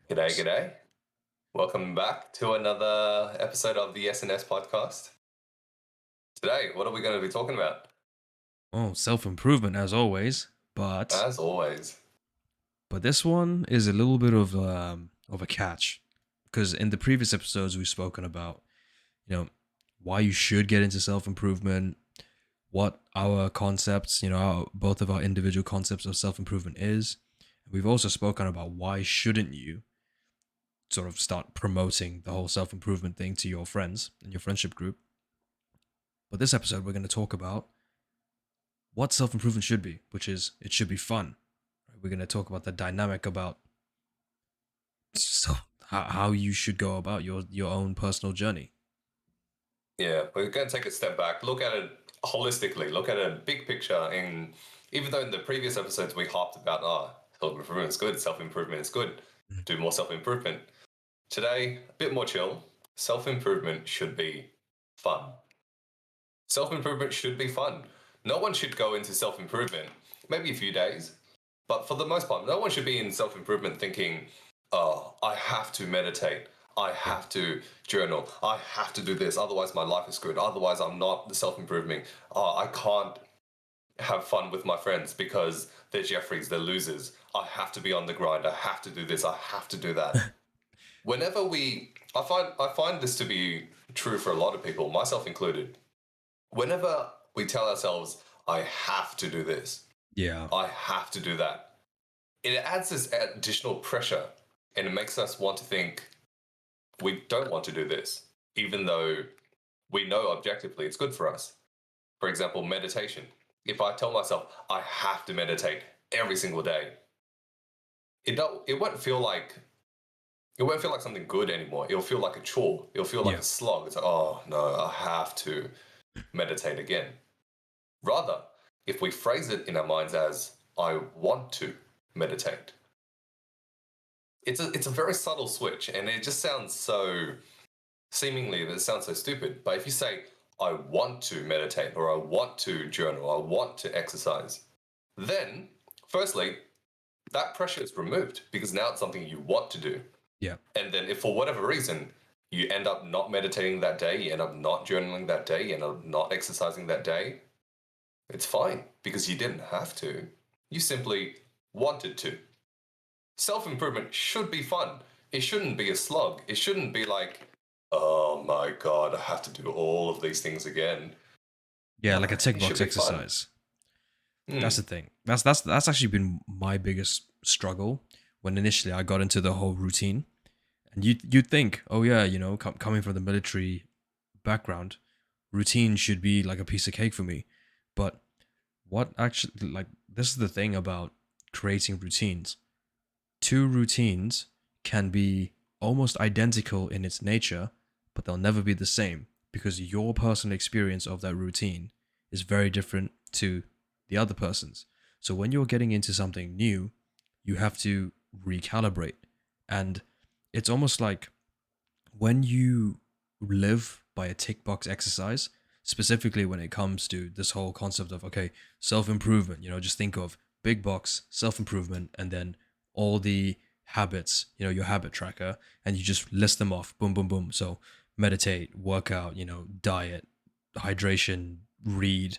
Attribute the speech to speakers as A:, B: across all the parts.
A: G'day, g'day. Welcome back to another episode of the S&S podcast. Today, what are we going to be talking about?
B: Oh, self-improvement as always, but
A: As always.
B: but this one is a little bit of a catch because in the previous episodes we've spoken about, why you should get into self-improvement, what our concepts, both of our individual concepts of self-improvement is. We've also spoken about why shouldn't you sort of start promoting the whole self-improvement thing to your friends in your friendship group. But this episode we're going to talk about what self-improvement should be, which is it should be fun. We're going to talk about the dynamic about so how you should go about your own personal journey.
A: Yeah, we're going to take a step back, look at it holistically, look at a big picture. And even though in the previous episodes we harped about, self-improvement is good, self-improvement is good, do more self-improvement. Today, a bit more chill. Self-improvement should be fun. Self-improvement should be fun. No one should go into self-improvement, maybe a few days, but for the most part, no one should be in self-improvement thinking, oh, I have to meditate. I
B: Yeah.
A: have to journal. I have to do this. Otherwise, my life is screwed. Otherwise, I'm not self-improving. Oh, I can't have fun with my friends because they're Jeffreys, they're losers. I have to be on the grind. I have to do this. I have to do that. Whenever I find this to be true for a lot of people, myself included. Whenever we tell ourselves, I have to do this,
B: Yeah.
A: I have to do that, it adds this additional pressure and it makes us want to think we don't want to do this, even though we know objectively it's good for us. For example, meditation. If I tell myself I have to meditate every single day, it won't feel like something good anymore. It'll feel like a chore. It'll feel like
B: Yeah.
A: a slog. It's like, oh no, I have to meditate again. Rather, if we phrase it in our minds as I want to meditate, it's a very subtle switch, and it just sounds so seemingly that it sounds so stupid. But if you say I want to meditate or I want to journal, I want to exercise, then firstly that pressure is removed because now it's something you want to do.
B: Yeah.
A: And then if for whatever reason you end up not meditating that day, you end up not journaling that day, you end up not exercising that day, it's fine because you didn't have to. You simply wanted to. Self improvement should be fun. It shouldn't be a slug. It shouldn't be like, oh my god, I have to do all of these things again.
B: Yeah, like a
A: No,
B: tick
A: it should
B: box
A: be fun.
B: exercise. That's
A: Hmm.
B: the thing. That's actually been my biggest struggle when initially I got into the whole routine. And you'd think, oh yeah, coming from the military background, routine should be like a piece of cake for me. But what actually like this is the thing about creating routines. Two routines can be almost identical in its nature, but they'll never be the same because your personal experience of that routine is very different to the other person's. So when you're getting into something new, you have to recalibrate. And it's almost like when you live by a tick box exercise, specifically when it comes to this whole concept of, okay, self improvement, just think of big box, self improvement, and then all the habits, your habit tracker, and you just list them off, boom, boom, boom. So meditate, workout, diet, hydration, read,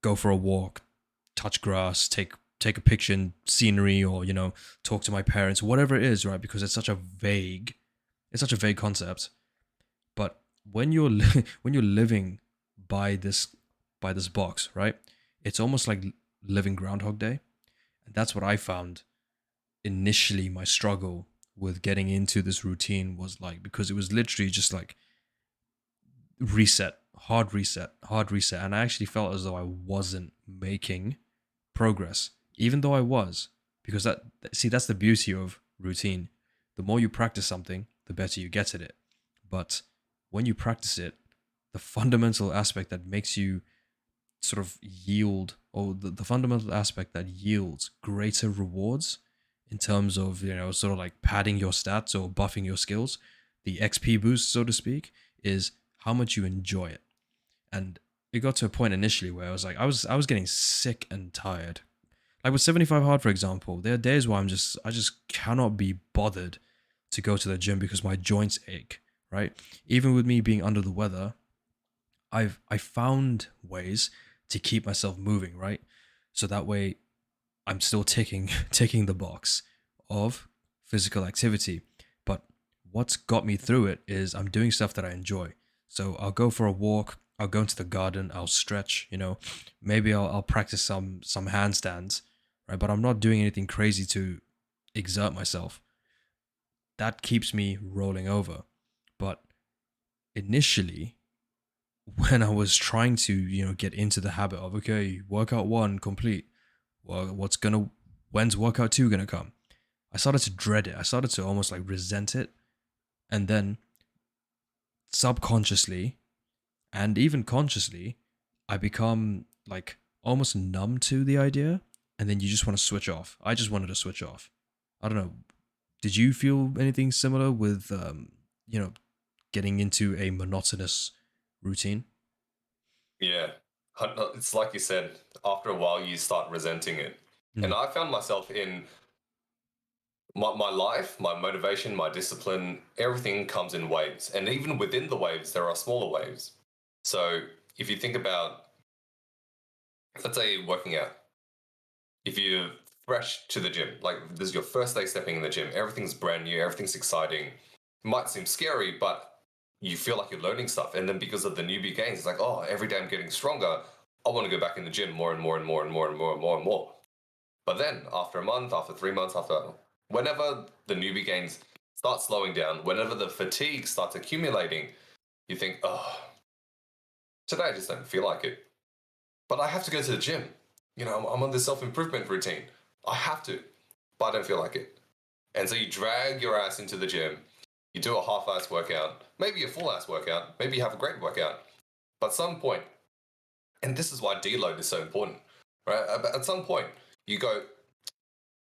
B: go for a walk, touch grass, take a picture in scenery, or talk to my parents, whatever it is, right? Because it's such a vague concept. But when you're when you're living by this box, right? It's almost like living Groundhog Day, and that's what I found initially. My struggle with getting into this routine was like because it was literally just like reset, hard reset, and I actually felt as though I wasn't making progress, even though I was, because that's the beauty of routine. The more you practice something, the better you get at it. But when you practice it, the fundamental aspect that makes you sort of yield, or the fundamental aspect that yields greater rewards in terms of, sort of like padding your stats or buffing your skills, the XP boost, so to speak, is how much you enjoy it. And it got to a point initially where I was like, I was getting sick and tired. Like with 75 hard, for example, there are days where I just cannot be bothered to go to the gym because my joints ache, right? Even with me being under the weather, I found ways to keep myself moving, right? So that way I'm still ticking ticking the box of physical activity. But what's got me through it is I'm doing stuff that I enjoy. So I'll go for a walk, I'll go into the garden, I'll stretch, maybe I'll practice some handstands, right? But I'm not doing anything crazy to exert myself. That keeps me rolling over. But initially, when I was trying to, get into the habit of, okay, workout one complete. Well, when's workout two gonna come? I started to dread it. I started to almost like resent it. And then subconsciously and even consciously, I become like almost numb to the idea. And then you just want to switch off. I just wanted to switch off. I don't know. Did you feel anything similar with, you know, getting into a monotonous routine?
A: Yeah. It's like you said, after a while, you start resenting it. And
B: Mm.
A: I found myself in my life, my motivation, my discipline, everything comes in waves. And even within the waves, there are smaller waves. So if you think about, let's say, working out, if you're fresh to the gym, like this is your first day stepping in the gym, everything's brand new, everything's exciting. It might seem scary, but you feel like you're learning stuff. And then because of the newbie gains, it's like, oh, every day I'm getting stronger. I want to go back in the gym more and more and more and more and more and more and more. But then after a month, after 3 months, after whenever the newbie gains start slowing down, whenever the fatigue starts accumulating, you think, oh, today I just don't feel like it. But I have to go to the gym. I'm on this self improvement routine. I have to, but I don't feel like it. And so you drag your ass into the gym. You do a half ass workout, maybe a full ass workout, maybe you have a great workout. But at some point, and this is why deload is so important, right? At some point, you go,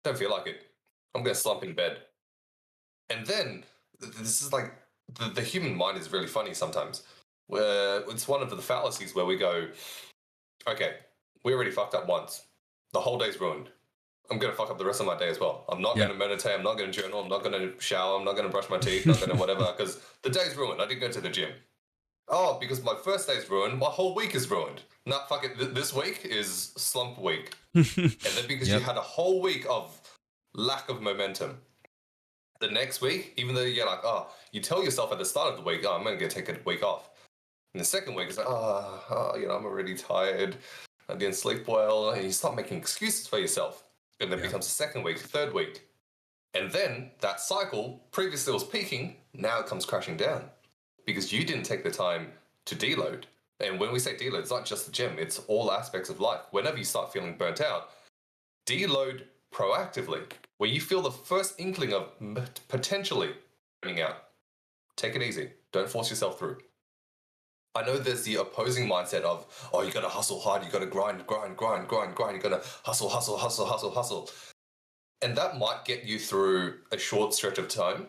A: don't feel like it. I'm going to slump in bed. And then this is like the human mind is really funny sometimes. Where it's one of the fallacies where we go, okay, we already fucked up once. The whole day's ruined. I'm gonna fuck up the rest of my day as well. I'm not
B: Yeah.
A: gonna meditate. I'm not gonna journal. I'm not gonna shower. I'm not gonna brush my teeth. Not gonna whatever because the day's ruined. I didn't go to the gym. Oh, because my first day's ruined. My whole week is ruined. Nah, fuck it. This week is slump week. And then because you
B: Yep.
A: had a whole week of lack of momentum, the next week, even though you're like, oh, you tell yourself at the start of the week, oh, I'm gonna take a week off. And the second week is like, I'm already tired. I didn't sleep well. And you start making excuses for yourself. And then it
B: Yeah.
A: becomes the second week, third week. And then that cycle, previously was peaking, now it comes crashing down because you didn't take the time to deload. And when we say deload, it's not just the gym, it's all aspects of life. Whenever you start feeling burnt out, deload proactively. When you feel the first inkling of potentially burning out, take it easy. Don't force yourself through. I know there's the opposing mindset of, oh, you gotta hustle hard, you gotta grind, grind, grind, grind, grind, you gotta hustle, hustle, hustle, hustle, hustle. And that might get you through a short stretch of time.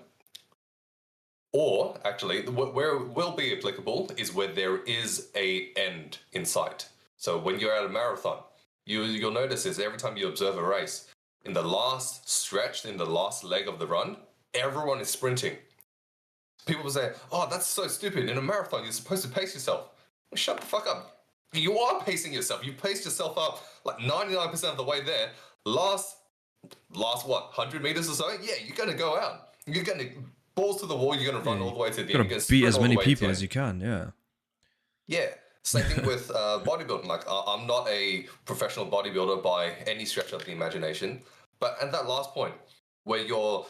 A: Or actually, where it will be applicable is where there is a end in sight. So when you're at a marathon, you'll notice is every time you observe a race, in the last stretch, in the last leg of the run, everyone is sprinting. People will say, oh, that's so stupid. In a marathon, you're supposed to pace yourself. Well, shut the fuck up. You are pacing yourself. You paced yourself up like 99% of the way there. Last what, 100 meters or so? Yeah, you're going to go out. You're going to balls to the wall. You're going to
B: Yeah.
A: run
B: You
A: all the way to the end. You're
B: gotta
A: going to
B: beat
A: sprint
B: as
A: all the
B: many
A: way to
B: people
A: the
B: as
A: end.
B: you can. Yeah.
A: Yeah. Same thing with bodybuilding. Like, I'm not a professional bodybuilder by any stretch of the imagination. But at that last point, where you're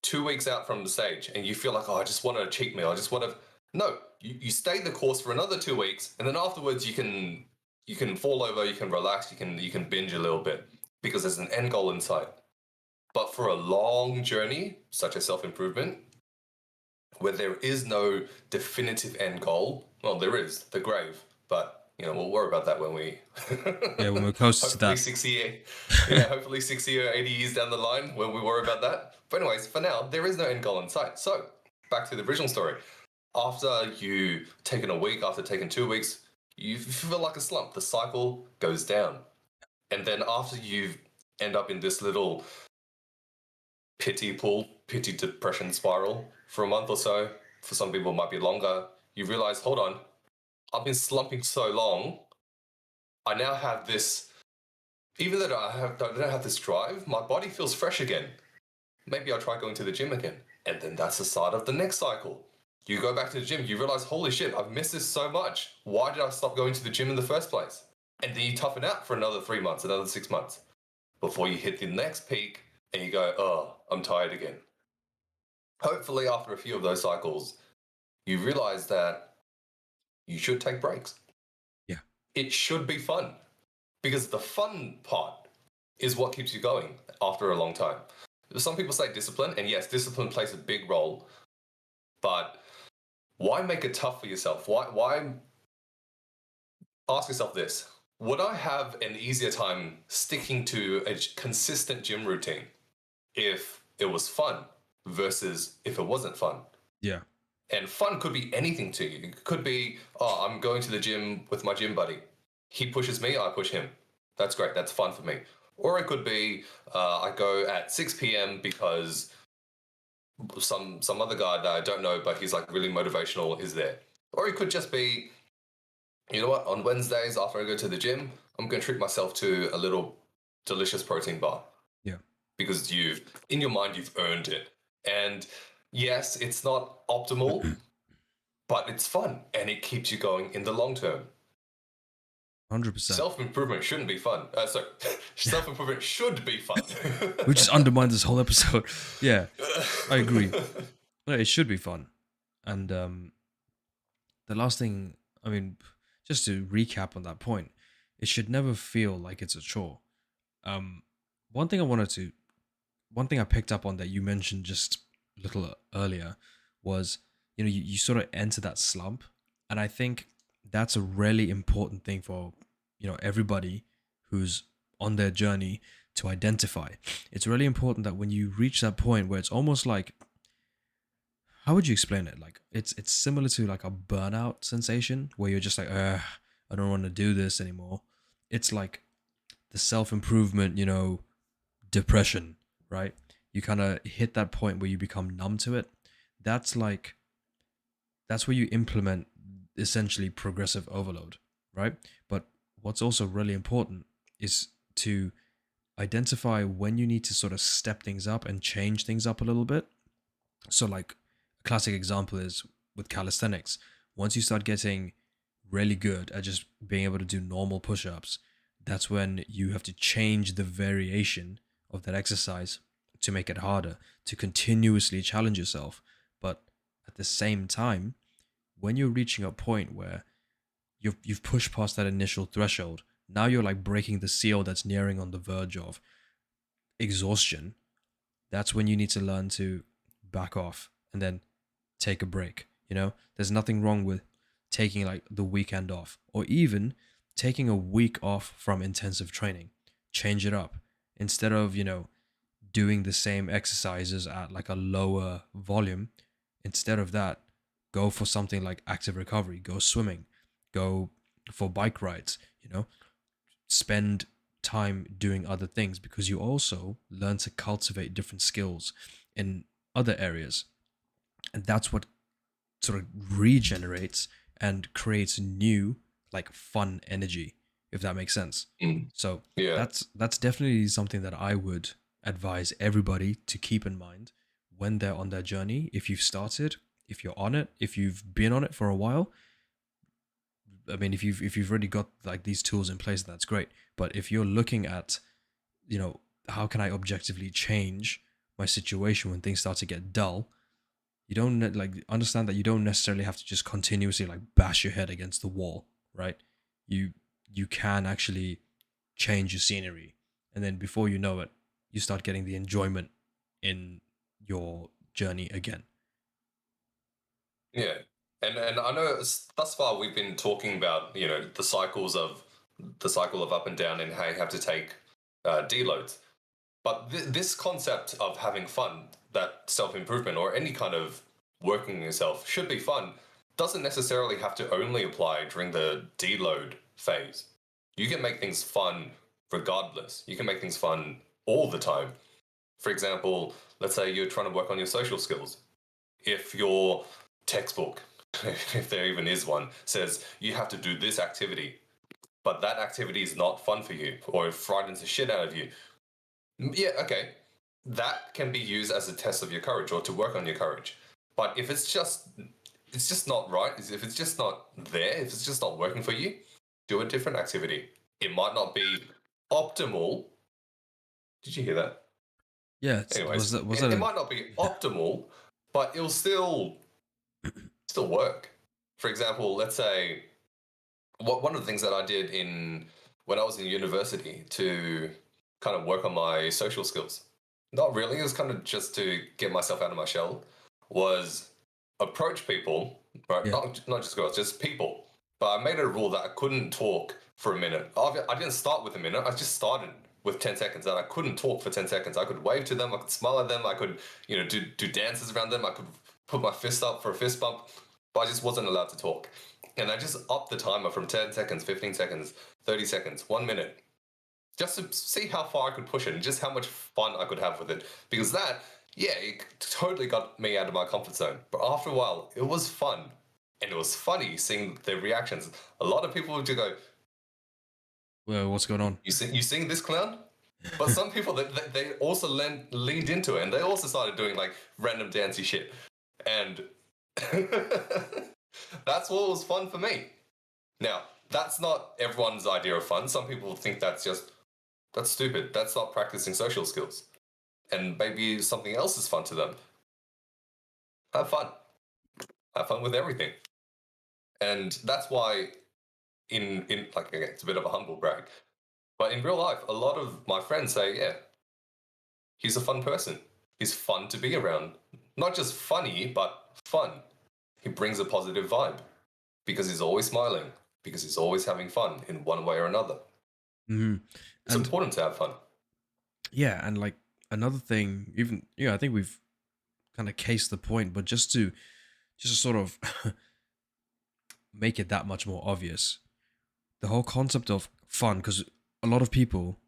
A: 2 weeks out from the stage and you feel like, oh, I just want a cheat meal. I just want to. No, you stay the course for another 2 weeks, and then afterwards you can fall over, you can relax, you can binge a little bit because there's an end goal in sight. But for a long journey, such as self improvement, where there is no definitive end goal, well, there is the grave, but we'll worry about that when we
B: Yeah. When we're close to
A: hopefully
B: that.
A: 60 hopefully 60 or 80 years down the line when we worry about that. But anyways, for now, there is no end goal in sight. So back to the original story. After you taken a week, after taking 2 weeks, you feel like a slump. The cycle goes down. And then after you end up in this little pity pool, pity depression spiral for a month or so. For some people, it might be longer. You realize, hold on, I've been slumping so long. I now have this, even though I don't have this drive, my body feels fresh again. Maybe I'll try going to the gym again. And then that's the start of the next cycle. You go back to the gym, you realize, holy shit, I've missed this so much. Why did I stop going to the gym in the first place? And then you toughen out for another 3 months, another 6 months, before you hit the next peak and you go, oh, I'm tired again. Hopefully, after a few of those cycles, you realize that you should take breaks.
B: Yeah.
A: It should be fun because the fun part is what keeps you going after a long time. Some people say discipline, and yes, discipline plays a big role, but why make it tough for yourself? Why ask yourself this? Would I have an easier time sticking to a consistent gym routine if it was fun versus if it wasn't fun?
B: Yeah.
A: And fun could be anything to you. It could be, oh, I'm going to the gym with my gym buddy. He pushes me, I push him. That's great. That's fun for me. Or it could be, I go at 6 p.m. because some other guy that I don't know, but he's like really motivational is there. Or it could just be, you know what, on Wednesdays after I go to the gym, I'm going to treat myself to a little delicious protein bar.
B: Yeah.
A: Because in your mind, you've earned it. And yes, it's not optimal, but it's fun and it keeps you going in the long term.
B: 100%.
A: Self-improvement shouldn't be fun. Sorry, self-improvement should be fun.
B: We just undermined this whole episode. Yeah, I agree. No, it should be fun. And the last thing, I mean, just to recap on that point, it should never feel like it's a chore. Um, one thing I wanted to, one thing I picked up on that you mentioned just a little earlier was, you sort of enter that slump, and I think that's a really important thing for, everybody who's on their journey to identify. It's really important that when you reach that point where it's almost like, how would you explain it? Like it's similar to like a burnout sensation where you're just like, I don't want to do this anymore. It's like the self-improvement, depression, right? You kind of hit that point where you become numb to it. That's like that's where you implement essentially progressive overload, right? But what's also really important is to identify when you need to sort of step things up and change things up a little bit. So like a classic example is with calisthenics. Once you start getting really good at just being able to do normal push-ups, that's when you have to change the variation of that exercise to make it harder, to continuously challenge yourself. But at the same time, when you're reaching a point where you've pushed past that initial threshold, now you're like breaking the seal that's nearing on the verge of exhaustion. That's when you need to learn to back off and then take a break. There's nothing wrong with taking like the weekend off, or even taking a week off from intensive training. Change it up. Instead of, doing the same exercises at like a lower volume, instead of that, go for something like active recovery, go swimming, go for bike rides, spend time doing other things, because you also learn to cultivate different skills in other areas. And that's what sort of regenerates and creates new, like fun energy, if that makes sense.
A: Mm.
B: So
A: Yeah.
B: that's definitely something that I would advise everybody to keep in mind when they're on their journey. If you've started, if you're on it, if you've been on it for a while, I mean, if you've already got like these tools in place, that's great. But if you're looking at, how can I objectively change my situation when things start to get dull, you don't like understand that you don't necessarily have to just continuously like bash your head against the wall, right? You can actually change your scenery, and then before you know it, you start getting the enjoyment in your journey again.
A: Yeah. And I know thus far we've been talking about, the cycle of up and down and how you have to take deloads. But this concept of having fun, that self-improvement or any kind of working on yourself should be fun, doesn't necessarily have to only apply during the deload phase. You can make things fun regardless. You can make things fun all the time. For example, let's say you're trying to work on your social skills. If your textbook, if there even is one, says you have to do this activity, but that activity is not fun for you or it frightens the shit out of you, yeah, okay, that can be used as a test of your courage or to work on your courage. But if it's just not right. If it's just not there, if it's just not working for you, do a different activity. It might not be optimal. Did you hear that?
B: Yeah,
A: Anyways,
B: was that
A: it
B: a
A: might not be optimal, but it'll still work. For example, let's say one of the things that I did in when I was in university to kind of work on my social skills. Not really. It was kind of just to get myself out of my shell. Was approach people, right?
B: yeah?
A: Not just girls, just people. But I made it a rule that I couldn't talk for a minute. I didn't start with a minute. I just started with 10 seconds, and I couldn't talk for 10 seconds. I could wave to them. I could smile at them. I could, do dances around them. I could put my fist up for a fist bump, but I just wasn't allowed to talk. And I just upped the timer from 10 seconds, 15 seconds, 30 seconds, 1 minute, just to see how far I could push it and just how much fun I could have with it. Because that, yeah, it totally got me out of my comfort zone. But after a while, it was fun. And it was funny seeing their reactions. A lot of people would just go,
B: Well, what's going on?
A: you seeing this clown? But some people, they also leaned into it and they also started doing like random dancey shit. And that's what was fun for me. Now, that's not everyone's idea of fun. Some people think that's stupid. That's not practicing social skills. And maybe something else is fun to them. Have fun. Have fun with everything. And that's why in like again, it's a bit of a humble brag. But in real life, a lot of my friends say, yeah, he's a fun person. He's fun to be around. Not just funny, but fun. He brings a positive vibe because he's always smiling, because he's always having fun in one way or another.
B: Hmm.
A: It's
B: And
A: important to have fun.
B: yeah, and like another thing, even yeah, I think we've kind of cased the point, but just to sort of make it that much more obvious, the whole concept of fun, because a lot of people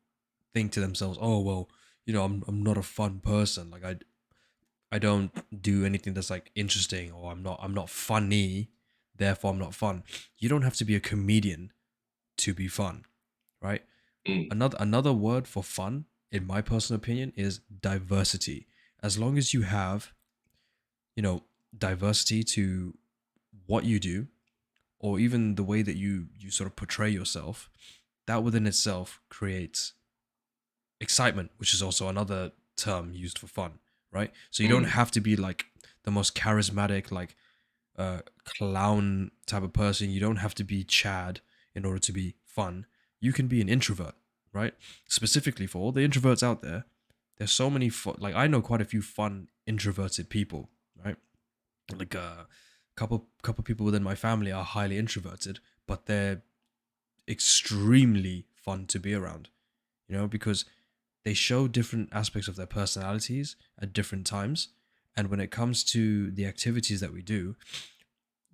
B: think to themselves, oh well, I'm not a fun person. Like I don't do anything that's like interesting, or I'm not funny, therefore I'm not fun. You don't have to be a comedian to be fun, right?
A: Mm.
B: Another word for fun, in my personal opinion, is diversity. As long as you have, diversity to what you do, or even the way that you sort of portray yourself, that within itself creates excitement, which is also another term used for fun, right? So you don't
A: Mm.
B: have to be like the most charismatic, like clown type of person. You don't have to be Chad in order to be fun. You can be an introvert, right? Specifically for all the introverts out there, there's so many like I know quite a few fun introverted people, right? Like a couple people within my family are highly introverted, but they're extremely fun to be around, because they show different aspects of their personalities at different times. And when it comes to the activities that we do,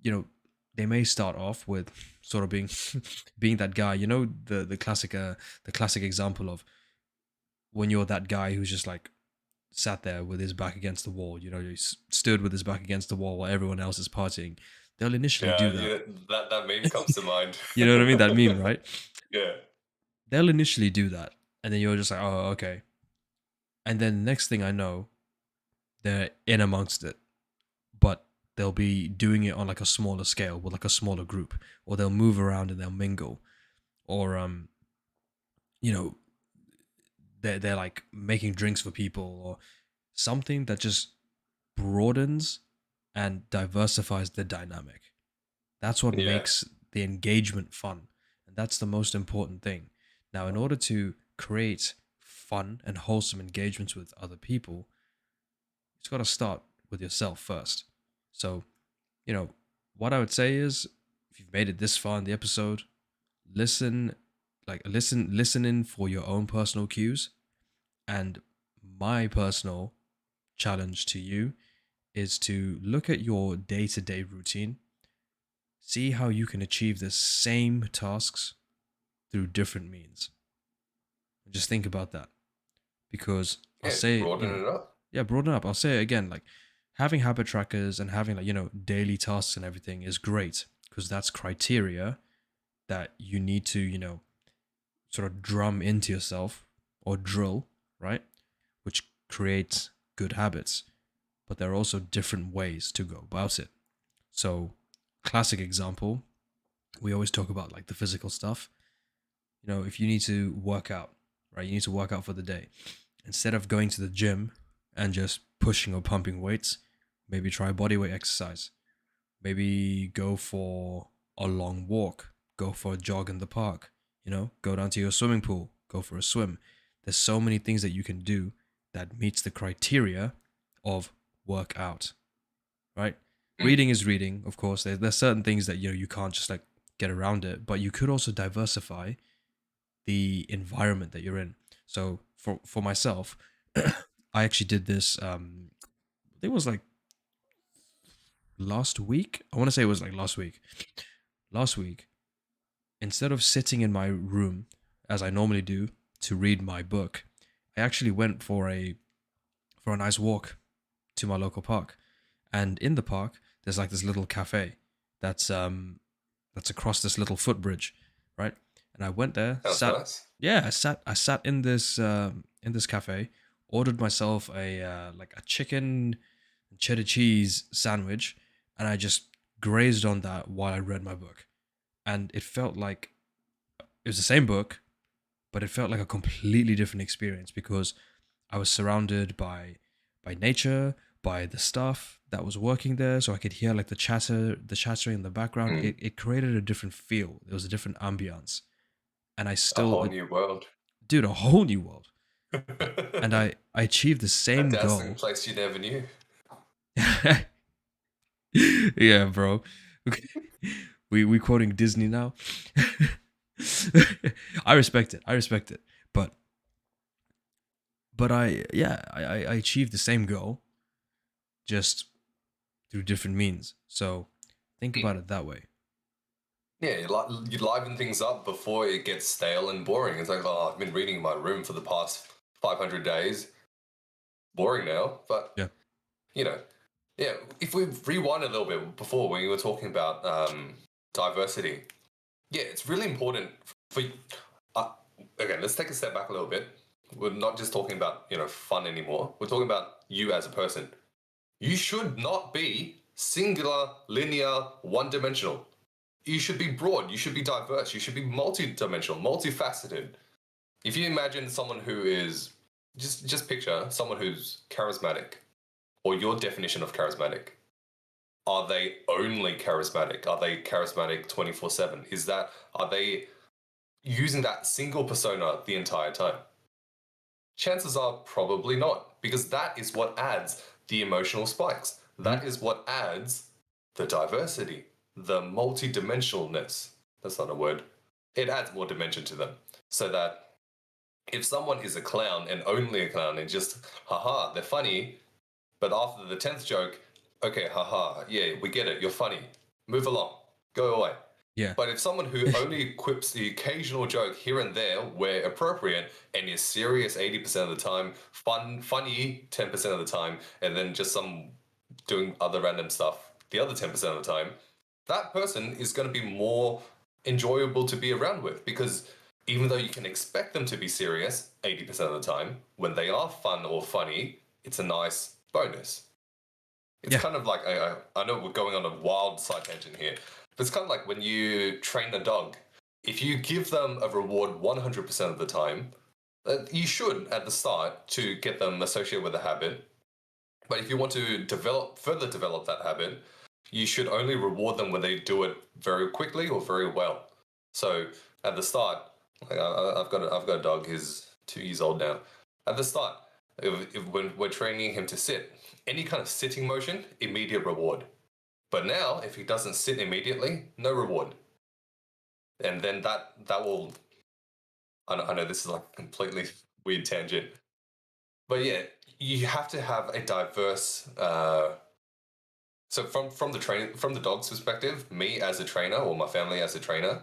B: you know, they may start off with sort of being being that guy, the classic example of when you're that guy who's just like sat there with his back against the wall, he stood with his back against the wall while everyone else is partying. They'll initially do
A: Yeah,
B: that.
A: that meme comes to mind.
B: You know what I mean? That meme, right?
A: Yeah.
B: They'll initially do that. And then you're just like, oh, okay. And then the next thing I know, they're in amongst it. But they'll be doing it on like a smaller scale with like a smaller group, or they'll move around and they'll mingle, or you know, they're like making drinks for people, or something that just broadens and diversifies the dynamic. That's what
A: Yeah.
B: makes the engagement fun. And that's the most important thing. Now, in order to create fun and wholesome engagements with other people, it's got to start with yourself first. So, you know, what I would say is if you've made it this far in the episode, listen, listen in for your own personal cues. And my personal challenge to you is to look at your day to day routine, see how you can achieve the same tasks through different means. Just think about that because I'll
A: Yeah,
B: say,
A: broaden it up.
B: yeah, broaden up. I'll say it again, like having habit trackers and having like, daily tasks and everything is great because that's criteria that you need to, sort of drum into yourself or drill, right? Which creates good habits. But there are also different ways to go about it. So, classic example, we always talk about like the physical stuff. If you need to work out, right? You need to work out for the day. Instead of going to the gym and just pushing or pumping weights, maybe try bodyweight exercise. Maybe go for a long walk, go for a jog in the park, go down to your swimming pool, go for a swim. There's so many things that you can do that meets the criteria of workout, right?
A: Mm.
B: Reading is reading, of course. There's certain things that you can't just like get around it, but you could also diversify the environment that you're in. So for myself, I actually did this. I think it was like last week. I want to say it was like last week. Last week, instead of sitting in my room as I normally do to read my book, I actually went for a nice walk to my local park. And in the park, there's like this little cafe that's that's across this little footbridge, right? And I went there,
A: Sounds nice.
B: I sat in this cafe, ordered myself a like a chicken cheddar cheese sandwich, and I just grazed on that while I read my book. And it felt like it was the same book, but it felt like a completely different experience because I was surrounded by nature, by the staff that was working there, so I could hear like the chattering in the background.
A: Mm.
B: It created a different feel. It was a different ambiance, and I
A: A
B: still,
A: whole new world.
B: dude, a whole new world. And
A: A
B: I achieved the same
A: dazzling
B: goal.
A: place you never knew.
B: Yeah, bro. We quoting Disney now. I respect it. I respect it. But I achieved the same goal just through different means. So think
A: Mm.
B: about it that way.
A: Yeah, you liven things up before it gets stale and boring. It's like, oh, I've been reading in my room for the past 500 days. Boring now. But,
B: Yeah.
A: you know, yeah, if we rewind a little bit before when we were talking about diversity, yeah, it's really important for, uh, again, let's take a step back a little bit. We're not just talking about, fun anymore. We're talking about you as a person. You should not be singular, linear, one dimensional. You should be broad, you should be diverse, you should be multi-dimensional, multifaceted. If you imagine someone who is just picture someone who's charismatic, or your definition of charismatic. Are they only charismatic? Are they charismatic 24/7? Are they using that single persona the entire time? Chances are probably not, because that is what adds the emotional spikes.
B: Mhm.
A: That is what adds the diversity, the multidimensionalness. That's not a word. It adds more dimension to them. So that if someone is a clown and only a clown and just, haha, they're funny, but after the 10th joke, okay, haha, yeah, we get it, you're funny. Move along, go away.
B: Yeah.
A: But if someone who only quips the occasional joke here and there where appropriate and is serious 80% of the time, funny 10% of the time, and then just some doing other random stuff the other 10% of the time, that person is going to be more enjoyable to be around with, because even though you can expect them to be serious 80% of the time, when they are fun or funny, it's a nice bonus. It's
B: Yeah.
A: kind of like I know we're going on a wild side tangent here, but it's kind of like when you train a dog. If you give them a reward 100% of the time, you should at the start to get them associated with a habit. But if you want to further develop that habit, you should only reward them when they do it very quickly or very well. So at the start, like I've got a dog. He's 2 years old now. At the start, if when we're training him to sit, any kind of sitting motion, immediate reward. But now, if he doesn't sit immediately, no reward. And then that will. I know this is like a completely weird tangent, but yeah, you have to have a diverse. So from the dog's perspective, me as a trainer or my family as a trainer,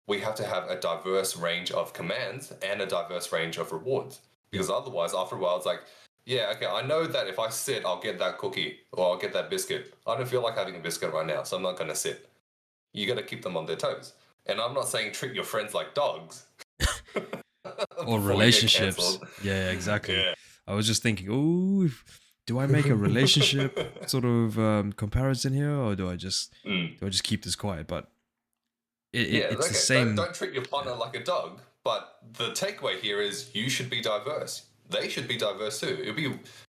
A: we have to have a diverse range of commands and a diverse range of rewards.
B: Yeah.
A: Because otherwise, after a while, it's like, Yeah, okay. I know that if I sit, I'll get that cookie or I'll get that biscuit. I don't feel like having a biscuit right now, so I'm not going to sit. You got to keep them on their toes. And I'm not saying treat your friends like dogs
B: Or
A: before you get
B: relationships.
A: cancelled.
B: Yeah, exactly.
A: Yeah.
B: I was just thinking, oh, do I make a relationship sort of comparison here, or
A: Mm.
B: do I just keep this quiet? But
A: Yeah,
B: it's the
A: okay.
B: same.
A: Don't treat your
B: Yeah,
A: partner like a dog, but the takeaway here is you should be diverse. They should be diverse too. It'd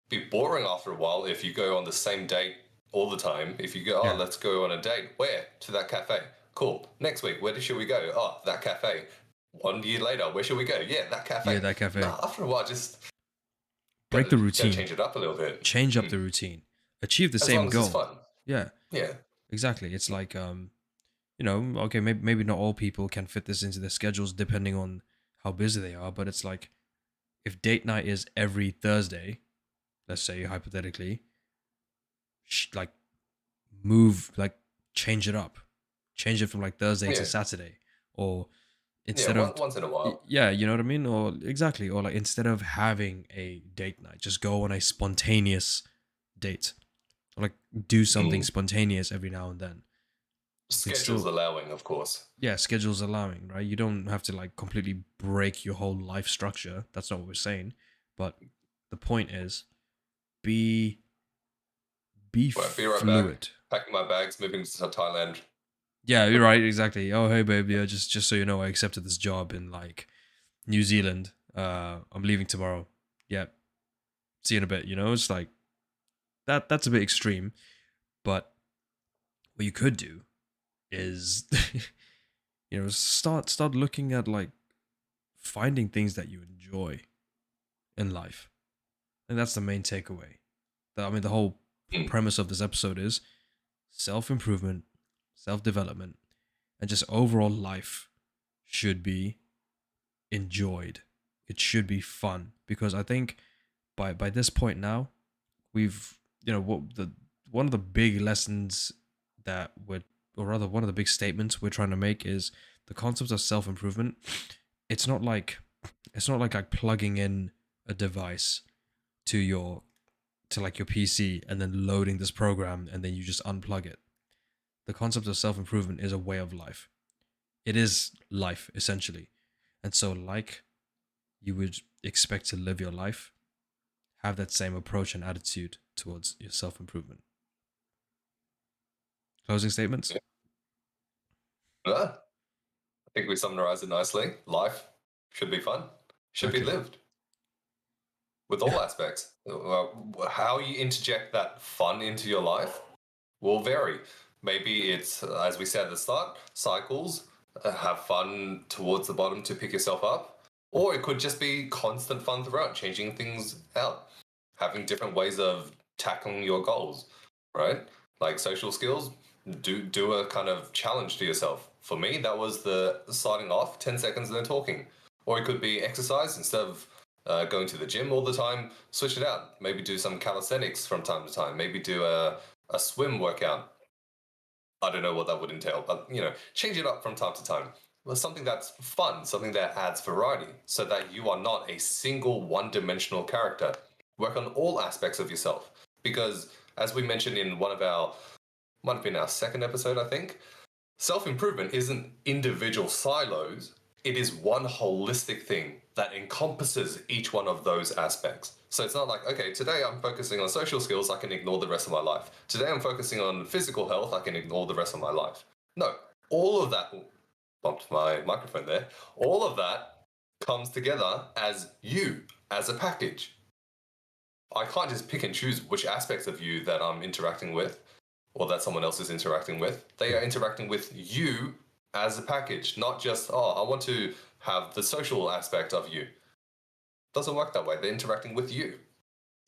A: be boring after a while if you go on the same date all the time. If you go, oh,
B: yeah,
A: let's go on a date. Where? To that cafe. Cool. Next week, where should we go? Oh, that cafe. 1 year later, where should we go? Yeah, that
B: yeah.
A: cafe.
B: That cafe.
A: Nah, after a while, just
B: Break the
A: gotta
B: routine.
A: change it up a little bit.
B: Change up
A: Mm.
B: the routine. Achieve the
A: As
B: same
A: long as it's
B: goal.
A: fun.
B: Yeah,
A: Yeah.
B: exactly. It's like okay, maybe not all people can fit this into their schedules depending on how busy they are, but it's like if date night is every Thursday, let's say hypothetically, like move like change it up, change it from like Thursday to
A: Yeah.
B: Saturday, or
A: Yeah.
B: instead of
A: Once in a while.
B: yeah, you know what I mean, or exactly, or like instead of having a date night, just go on a spontaneous date, or like do something
A: Mm.
B: spontaneous every now and then. You can
A: Schedules
B: still
A: allowing, of course.
B: yeah, schedules allowing, right? You don't have to like completely break your whole life structure. That's not what we're saying, but the point is be
A: Right, be right back.
B: fluid.
A: Packing my bags, moving to Thailand.
B: Yeah, you're right. Exactly. Oh, hey, babe. Yeah, just so you know, I accepted this job in like New Zealand. I'm leaving tomorrow. Yeah, see you in a bit. You know, it's like that. That's a bit extreme. But what you could do is, start looking at like finding things that you enjoy in life, and that's the main takeaway. I mean, the whole
A: Mm.
B: premise of this episode is self improvement, self development, and just overall life should be enjoyed. It should be fun because I think by this point now, we've what the one of the big lessons that we're or rather one of the big statements we're trying to make is the concept of self improvement. It's not like like plugging in a device to your PC and then loading this program and then you just unplug it. The concept of self improvement is a way of life. It is life essentially. And so like you would expect to live your life, have that same approach and attitude towards your self improvement. Closing statements?
A: Yeah, I think we summarized it nicely. Life should be fun, should be
B: Okay.
A: lived with
B: Yeah.
A: all aspects. How you interject that fun into your life will vary. Maybe it's, as we said at the start, cycles, have fun towards the bottom to pick yourself up. Or it could just be constant fun throughout, changing things out, having different ways of tackling your goals, right? Like social skills, do a kind of challenge to yourself. For me, that was the starting off 10 seconds and then talking. Or it could be exercise instead of going to the gym all the time, switch it out. Maybe do some calisthenics from time to time. Maybe do a swim workout. I don't know what that would entail, but change it up from time to time. Well, something that's fun, something that adds variety, so that you are not a single one-dimensional character. Work on all aspects of yourself, because as we mentioned in one of our, might have been our second episode, I think, self improvement isn't individual silos, it is one holistic thing that encompasses each one of those aspects. So it's not like, okay, today I'm focusing on social skills, I can ignore the rest of my life. Today I'm focusing on physical health, I can ignore the rest of my life. No, all of that, bumped my microphone there, all of that comes together as you, as a package. I can't just pick and choose which aspects of you that I'm interacting with or that someone else is interacting with. They are interacting with you as a package, not just, oh, I want to have the social aspect of you. Doesn't work that way. They're interacting with you.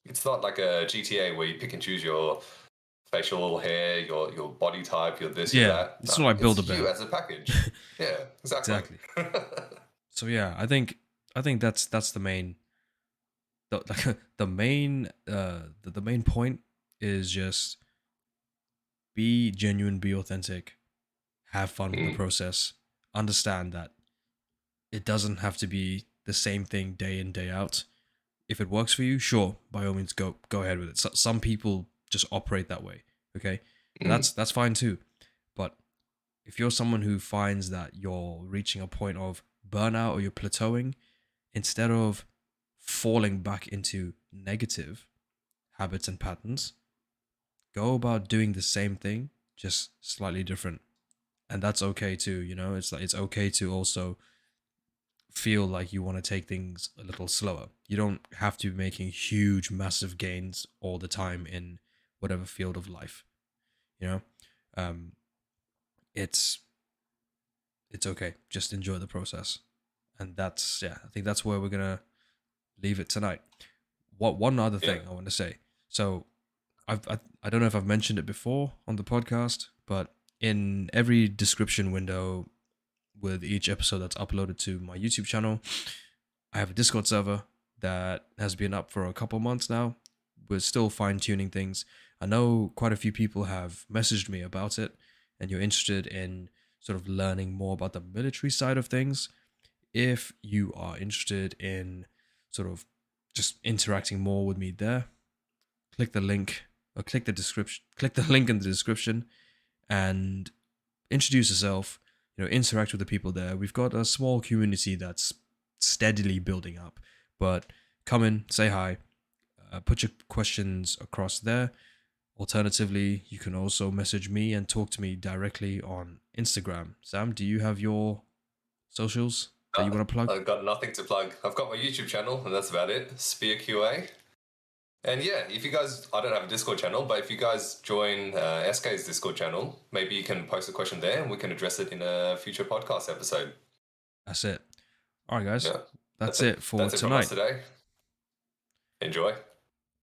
A: It's not like a GTA where you pick and choose your facial hair, your body type, your this, your
B: Yeah.
A: that.
B: It's
A: No,
B: not like Build a
A: it's you
B: Bear.
A: as a package. Yeah, exactly.
B: Exactly. So yeah, I think that's the main the main the main point is just be genuine, be authentic, have fun with the
A: Mm,
B: process. Understand that it doesn't have to be the same thing day in day out. if it works for you, sure, by all means, go ahead with it. Some people just operate that way, okay, and
A: Mm.
B: that's fine too. But if you're someone who finds that you're reaching a point of burnout or you're plateauing, instead of falling back into negative habits and patterns, go about doing the same thing, just slightly different. And that's okay too, you know? It's like it's okay to also feel like you want to take things a little slower. You don't have to be making huge, massive gains all the time in whatever field of life, you know? Um, it's it's okay. Just enjoy the process. And that's yeah, I think that's where we're gonna leave it tonight. What one other
A: Yeah.
B: thing I want to say. So I don't know if I've mentioned it before on the podcast, but in every description window with each episode that's uploaded to my YouTube channel, I have a Discord server that has been up for a couple months now. We're still fine tuning things. I know quite a few people have messaged me about it, and you're interested in sort of learning more about the military side of things. If you are interested in sort of just interacting more with me there, click the link or click the link in the description and introduce yourself, you know, interact with the people there. We've got a small community that's steadily building up, but come in, say hi, put your questions across there. Alternatively, you can also message me and talk to me directly on Instagram. Sam, do you have your socials that you want to plug?
A: I've got nothing to plug. I've got my YouTube channel, and that's about it. Spear QA. And yeah, if you guys, I don't have a Discord channel, but if you guys join SK's Discord channel, maybe you can post a question there and we can address it in a future podcast episode.
B: That's it. All right, guys.
A: Yeah,
B: That's it for
A: that's it from us
B: tonight.
A: today. Enjoy.